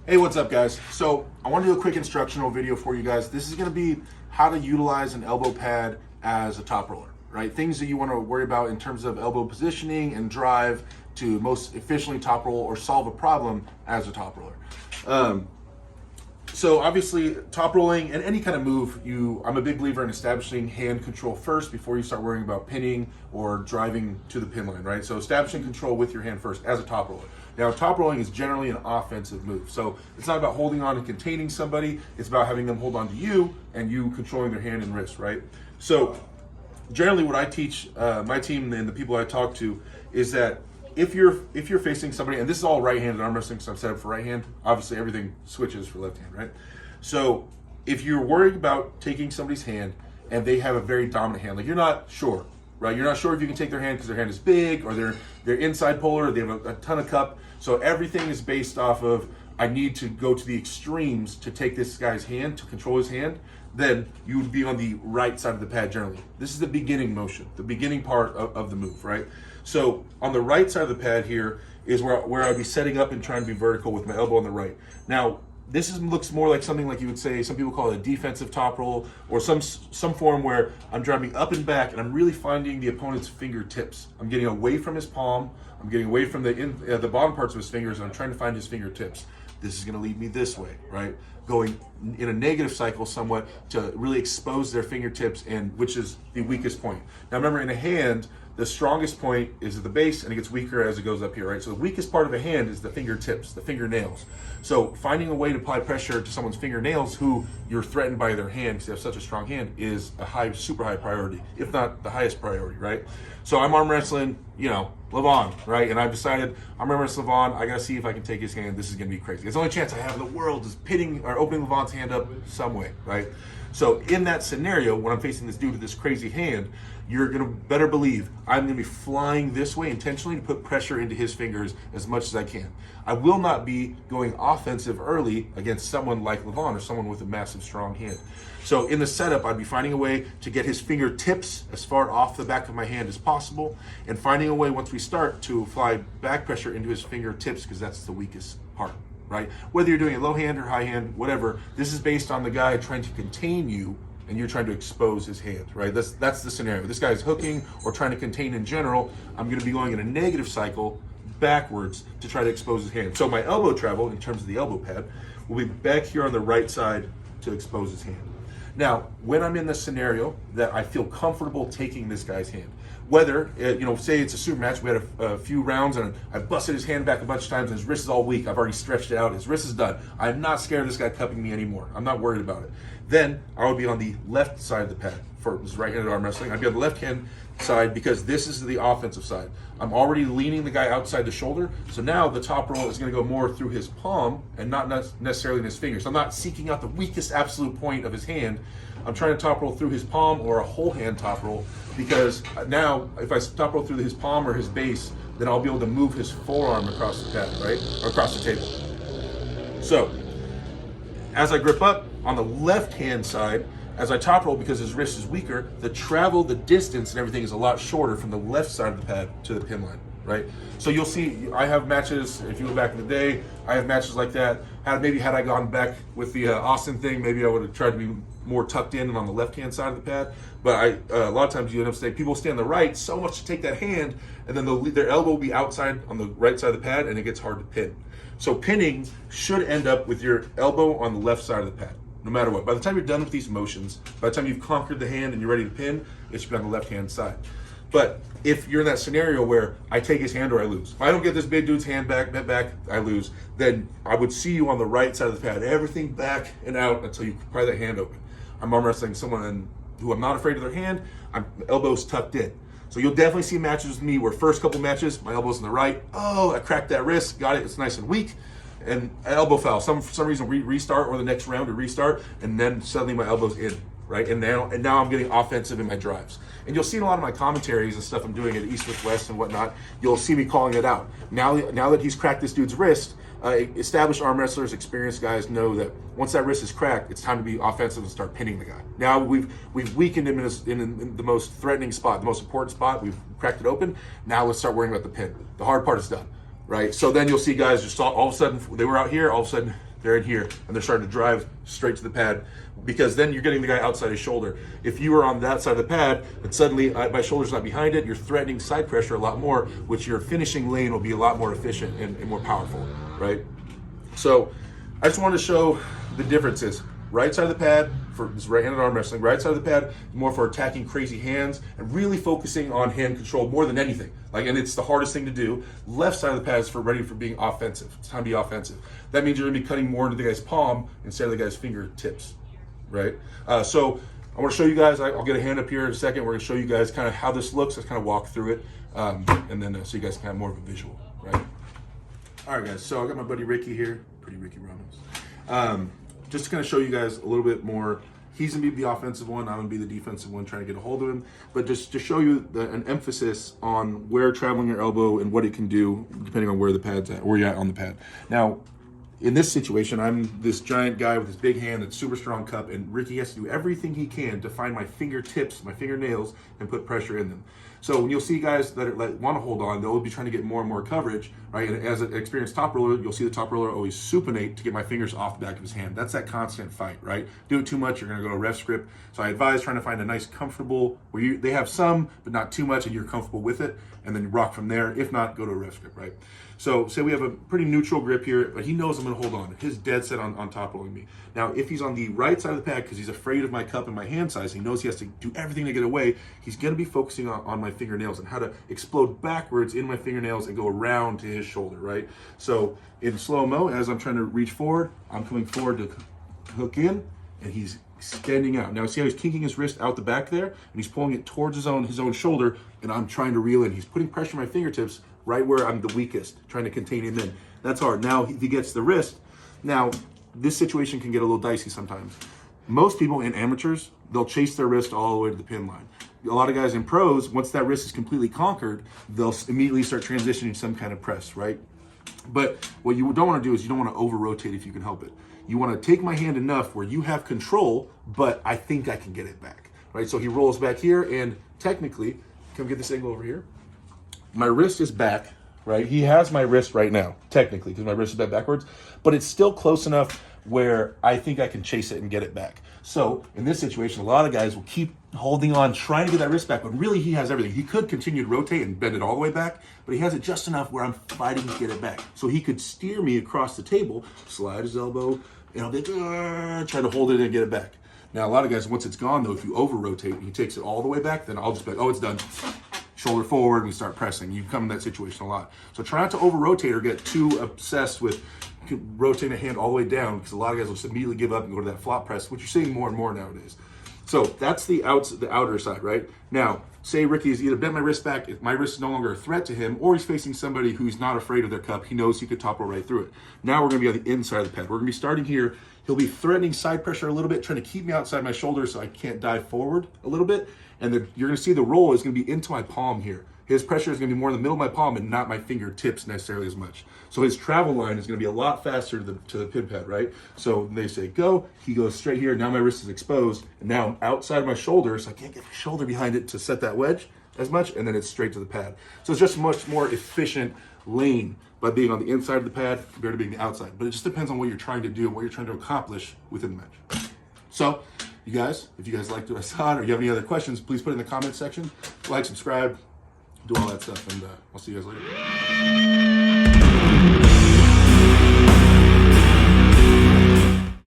Hey, what's up, guys? So I want to do a quick instructional video for you guys. This is going to be how to utilize an elbow pad as a top roller, right? Things that you want to worry about in terms of elbow positioning and drive to most efficiently top roll or solve a problem as a top roller. So obviously, top rolling and any kind of move, I'm a big believer in establishing hand control first before you start worrying about pinning or driving to the pin line, right? So establishing control with your hand first as a top roller. Now, top rolling is generally an offensive move. So it's not about holding on and containing somebody. It's about having them hold on to you and you controlling their hand and wrist, right? So generally what I teach my team and the people I talk to is that if you're facing somebody, and this is all right-handed arm wrestling, so I'm set up for right hand, obviously everything switches for left hand, right? So if you're worried about taking somebody's hand and they have a very dominant hand, like you're not sure, right? You're not sure if you can take their hand because their hand is big, or they're inside polar, or they have a ton of cup. So everything is based off of, I need to go to the extremes to take this guy's hand, to control his hand. Then you would be on the right side of the pad generally. This is the beginning motion, the beginning part of the move, right? So on the right side of the pad here is where I'd be setting up and trying to be vertical with my elbow on the right. Now, looks more like something like you would say, some people call it a defensive top roll, or some form where I'm driving up and back and I'm really finding the opponent's fingertips. I'm getting away from his palm, I'm getting away from the bottom parts of his fingers, and I'm trying to find his fingertips. This is going to lead me this way, right? Going in a negative cycle somewhat to really expose their fingertips, and which is the weakest point. Now remember, in a hand, the strongest point is at the base and it gets weaker as it goes up here, right? So the weakest part of a hand is the fingertips, the fingernails. So finding a way to apply pressure to someone's fingernails who you're threatened by their hand because they have such a strong hand is a super high priority, if not the highest priority, right? So I'm arm wrestling, Levon, right? And I've decided I'm arm wrestling Levon. I gotta see if I can take his hand. This is gonna be crazy. It's the only chance I have in the world is pitting or opening Levon's hand up some way, right? So in that scenario, when I'm facing this dude with this crazy hand, you're gonna better believe I'm gonna be flying this way intentionally to put pressure into his fingers as much as I can. I will not be going offensive early against someone like Levon or someone with a massive, strong hand. So in the setup, I'd be finding a way to get his fingertips as far off the back of my hand as possible, and finding a way once we start to apply back pressure into his fingertips, because that's the weakest part, right? Whether you're doing a low hand or high hand, whatever, this is based on the guy trying to contain you and you're trying to expose his hand, right? That's the scenario. This guy's hooking or trying to contain in general. I'm gonna be going in a negative cycle backwards to try to expose his hand. So my elbow travel, in terms of the elbow pad, will be back here on the right side to expose his hand. Now, when I'm in the scenario that I feel comfortable taking this guy's hand, whether, say it's a super match, we had a few rounds and I busted his hand back a bunch of times and his wrist is all weak, I've already stretched it out, his wrist is done. I'm not scared of this guy cupping me anymore. I'm not worried about it. Then I would be on the left side of the pad for this right-handed arm wrestling. I'd be on the left-hand side because this is the offensive side. I'm already leaning the guy outside the shoulder, so now the top roll is going to go more through his palm and not necessarily in his fingers. I'm not seeking out the weakest absolute point of his hand. I'm trying to top roll through his palm or a whole hand top roll, because now if I top roll through his palm or his base, then I'll be able to move his forearm across the pad, right? Or across the table. So as I grip up on the left hand side, as I top roll, because his wrist is weaker, the travel, the distance and everything is a lot shorter from the left side of the pad to the pin line, right? So you'll see, I have matches, if you go back in the day, I have matches like that. Had I gone back with the Austin thing, maybe I would have tried to be more tucked in and on the left-hand side of the pad. But a lot of times you end up saying, people stay on the right so much to take that hand, and then their elbow will be outside on the right side of the pad, and it gets hard to pin. So pinning should end up with your elbow on the left side of the pad, no matter what. By the time you're done with these motions, by the time you've conquered the hand and you're ready to pin, it should be on the left-hand side. But if you're in that scenario where I take his hand or I lose, if I don't get this big dude's hand back, I lose, then I would see you on the right side of the pad, everything back and out until you pry that hand open. I'm arm wrestling someone who I'm not afraid of their hand, I'm elbows tucked in. So you'll definitely see matches with me where first couple matches, my elbow's on the right, I cracked that wrist, got it, it's nice and weak, and elbow foul. For some reason restart, or the next round to restart, and then suddenly my elbow's in, right? And now I'm getting offensive in my drives. And you'll see in a lot of my commentaries and stuff I'm doing at East with West and whatnot, you'll see me calling it out. Now that he's cracked this dude's wrist, established arm wrestlers, experienced guys know that once that wrist is cracked, it's time to be offensive and start pinning the guy. Now we've weakened him in the most threatening spot, the most important spot. We've cracked it open. Now let's start worrying about the pin. The hard part is done, right? So then you'll see guys just all of a sudden, they were out here, all of a sudden they're in here, and they're starting to drive straight to the pad, because then you're getting the guy outside his shoulder. If you were on that side of the pad, and suddenly my shoulder's not behind it, you're threatening side pressure a lot more, which your finishing lane will be a lot more efficient and more powerful, right? So I just wanted to show the differences. Right side of the pad for this right-handed arm wrestling, right side of the pad more for attacking crazy hands and really focusing on hand control more than anything. And it's the hardest thing to do. Left side of the pad is ready for being offensive. It's time to be offensive. That means you're gonna be cutting more into the guy's palm instead of the guy's fingertips, right? So I want to show you guys, I'll get a hand up here in a second. We're gonna show you guys kind of how this looks. Let's kind of walk through it, and then so you guys can have more of a visual, right? All right, guys, so I got my buddy Ricky here, pretty Ricky Ramos. Just to kind of show you guys a little bit more. He's gonna be the offensive one, I'm gonna be the defensive one trying to get a hold of him. But just to show you an emphasis on where traveling your elbow and what it can do, depending on where the pad's at, where you're at on the pad. Now, in this situation, I'm this giant guy with this big hand that's super strong cup, and Ricky has to do everything he can to find my fingertips, my fingernails, and put pressure in them. So when you'll see guys that want to hold on, they'll be trying to get more and more coverage, right? And as an experienced top roller, you'll see the top roller always supinate to get my fingers off the back of his hand. That's that constant fight, right? Do it too much, you're gonna go to ref script. So I advise trying to find a nice comfortable, where they have some, but not too much, and you're comfortable with it, and then you rock from there. If not, go to a ref script, right? So say we have a pretty neutral grip here, but he knows I'm gonna hold on. His dead set on top rolling me. Now, if he's on the right side of the pad, because he's afraid of my cup and my hand size, he knows he has to do everything to get away, he's gonna be focusing on my fingernails and how to explode backwards in my fingernails and go around to his shoulder, right? So in slow-mo, as I'm trying to reach forward, I'm coming forward to hook in, and he's extending out. Now see how he's kinking his wrist out the back there, and he's pulling it towards his own shoulder, and I'm trying to reel in. He's putting pressure on my fingertips right where I'm the weakest, trying to contain him in. That's hard. Now if he gets the wrist, now this situation can get a little dicey sometimes. Most people in amateurs, they'll chase their wrist all the way to the pin line. A lot of guys in pros, once that wrist is completely conquered, they'll immediately start transitioning some kind of press, right? But what you don't want to do is you don't want to over rotate if you can help it. You want to take my hand enough where you have control, but I think I can get it back, right? So he rolls back here, and technically, come get this angle over here. My wrist is back, right? He has my wrist right now, technically, because my wrist is bent backwards, but it's still close enough where I think I can chase it and get it back. So in this situation, a lot of guys will keep holding on, trying to get that wrist back, but really he has everything. He could continue to rotate and bend it all the way back, but he has it just enough where I'm fighting to get it back. So he could steer me across the table, slide his elbow, and I'll be try to hold it and get it back. Now, a lot of guys, once it's gone though, if you over rotate and he takes it all the way back, then I'll just be like, oh, it's done. Shoulder forward, and we start pressing. You come in that situation a lot. So try not to over rotate or get too obsessed with rotating a hand all the way down, because a lot of guys will just immediately give up and go to that flop press, which you're seeing more and more nowadays. So that's the outer side, right? Now, say Ricky's either bent my wrist back, if my wrist is no longer a threat to him, or he's facing somebody who's not afraid of their cup, he knows he could top roll right through it. Now we're gonna be on the inside of the pad. We're gonna be starting here. He'll be threatening side pressure a little bit, trying to keep me outside my shoulder so I can't dive forward a little bit. And then you're gonna see the roll is gonna be into my palm here. His pressure is going to be more in the middle of my palm and not my fingertips necessarily as much. So his travel line is going to be a lot faster to the pin pad, right? So they say go, he goes straight here. Now my wrist is exposed, and now I'm outside of my shoulder, so I can't get my shoulder behind it to set that wedge as much, and then it's straight to the pad. So it's just a much more efficient lane by being on the inside of the pad compared to being the outside. But it just depends on what you're trying to do and what you're trying to accomplish within the match. So you guys, if you guys liked what I saw or you have any other questions, please put it in the comment section. Like, subscribe, do all that stuff, and I'll see you guys later.